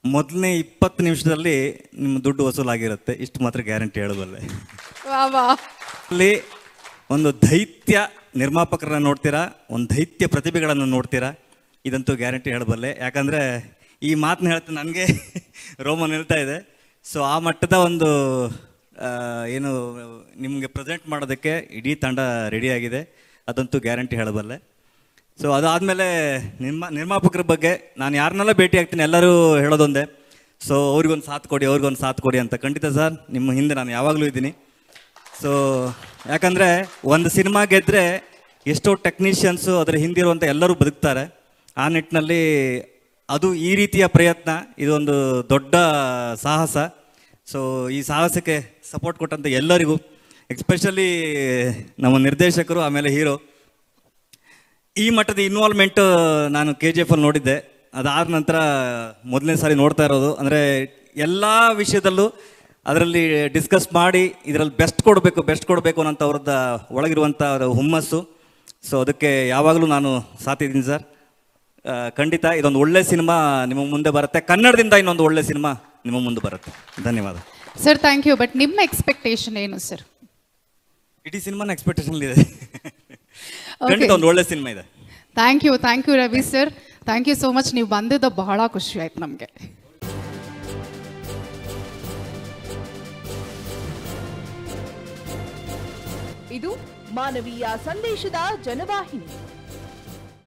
ಮೊದಲನೇ 20 ನಿಮಿಷದಲ್ಲಿ ನಿಮ್ಮ ದುಡ್ಡು ವಸೂಲಾಗಿರುತ್ತೆ, ಇಷ್ಟು ಮಾತ್ರ ಗ್ಯಾರಂಟಿ ಹೇಳಬಲ್ಲೆ. ಅಲ್ಲಿ ಒಂದು ದೈತ್ಯ ನಿರ್ಮಾಪಕರನ್ನ ನೋಡ್ತೀರಾ, ಒಂದು ದೈತ್ಯ ಪ್ರತಿಭೆಗಳನ್ನು ನೋಡ್ತೀರಾ, ಇದಂತೂ ಗ್ಯಾರಂಟಿ ಹೇಳಬಲ್ಲೆ. ಯಾಕಂದರೆ ಈ ಮಾತನ್ನ ಹೇಳ್ತಾ ನನಗೆ ರೋಮ ನಿಲ್ತಾ ಇದೆ. ಸೊ ಆ ಮಟ್ಟದ ಒಂದು ಏನು ನಿಮಗೆ ಪ್ರೆಸೆಂಟ್ ಮಾಡೋದಕ್ಕೆ ಇಡೀ ತಂಡ ರೆಡಿಯಾಗಿದೆ, ಅದಂತೂ ಗ್ಯಾರಂಟಿ ಹೇಳಬಲ್ಲೆ. ಸೊ ಅದಾದಮೇಲೆ ನಿರ್ಮಾಪಕರ ಬಗ್ಗೆ ನಾನು ಯಾರನ್ನೆಲ್ಲ ಭೇಟಿ ಆಗ್ತೀನಿ ಎಲ್ಲರೂ ಹೇಳೋದೊಂದೇ, ಸೊ ಅವ್ರಿಗೊಂದು ಸಾಥ್ ಕೊಡಿ ಅಂತ. ಖಂಡಿತ ಸರ್, ನಿಮ್ಮ ಹಿಂದೆ ನಾನು ಯಾವಾಗಲೂ ಇದ್ದೀನಿ. ಸೊ ಯಾಕಂದರೆ ಒಂದು ಸಿನಿಮಾ ಗೆದ್ದರೆ ಎಷ್ಟೋ ಟೆಕ್ನಿಷಿಯನ್ಸು ಅದರ ಹಿಂದಿರುವಂಥ ಎಲ್ಲರೂ ಬದುಕ್ತಾರೆ. ಆ ನಿಟ್ಟಿನಲ್ಲಿ ಅದು ಈ ರೀತಿಯ ಪ್ರಯತ್ನ ಇದೊಂದು ದೊಡ್ಡ ಸಾಹಸ. ಸೊ ಈ ಸಾಹಸಕ್ಕೆ ಸಪೋರ್ಟ್ ಕೊಟ್ಟಂಥ ಎಲ್ಲರಿಗೂ, ಎಸ್ಪೆಷಲಿ ನಮ್ಮ ನಿರ್ದೇಶಕರು, ಆಮೇಲೆ ಹೀರೋ, ಈ ಮಟ್ಟದ ಇನ್ವಾಲ್ವ್ಮೆಂಟ್ ನಾನು KGF ಅಲ್ಲಿ ನೋಡಿದ್ದೆ. ಅದಾದ ನಂತರ ಮೊದಲನೇ ಸಾರಿ ನೋಡ್ತಾ ಇರೋದು. ಅಂದರೆ ಎಲ್ಲ ವಿಷಯದಲ್ಲೂ ಅದರಲ್ಲಿ ಡಿಸ್ಕಸ್ ಮಾಡಿ ಇದರಲ್ಲಿ ಬೆಸ್ಟ್ ಕೊಡಬೇಕು ಅನ್ನೋಂಥ ಅವ್ರದ್ದು ಒಳಗಿರುವಂಥ ಹುಮ್ಮಸ್ಸು. ಸೊ ಅದಕ್ಕೆ ಯಾವಾಗಲೂ ನಾನು ಸಾಥಿದ್ದೀನಿ ಸರ್. ಖಂಡಿತ ಇದೊಂದು ಒಳ್ಳೆ ಸಿನಿಮಾ ನಿಮ್ಮ ಮುಂದೆ ಬರುತ್ತೆ, ಕನ್ನಡದಿಂದ ಇನ್ನೊಂದು ಒಳ್ಳೆ ಸಿನಿಮಾ ನಿಮ್ಮ ಮುಂದೆ ಬರುತ್ತೆ. ಧನ್ಯವಾದ ಸರ್. Thank you. ಬಟ್ ನಿಮ್ಮ ಎಕ್ಸ್ಪೆಕ್ಟೇಷನ್ ಏನು ಸರ್? ಇಡೀ ಸಿನಿಮಾನ ಎಕ್ಸ್ಪೆಕ್ಟೇಷನ್ ಇದೆ. ಖಂಡಿತ ಒಂದು ಒಳ್ಳೆ ಸಿನಿಮಾ ಇದೆ. Thank you Ravi sir. Thank you so much. ನೀವು ಬಂದಿದ್ದು ಬಹಳ ಖುಷಿ ಆಯ್ತು ನಮಗೆ. ಇದು ಮಾನವೀಯ ಸಂದೇಶದ ಜನವಾಹಿನಿ.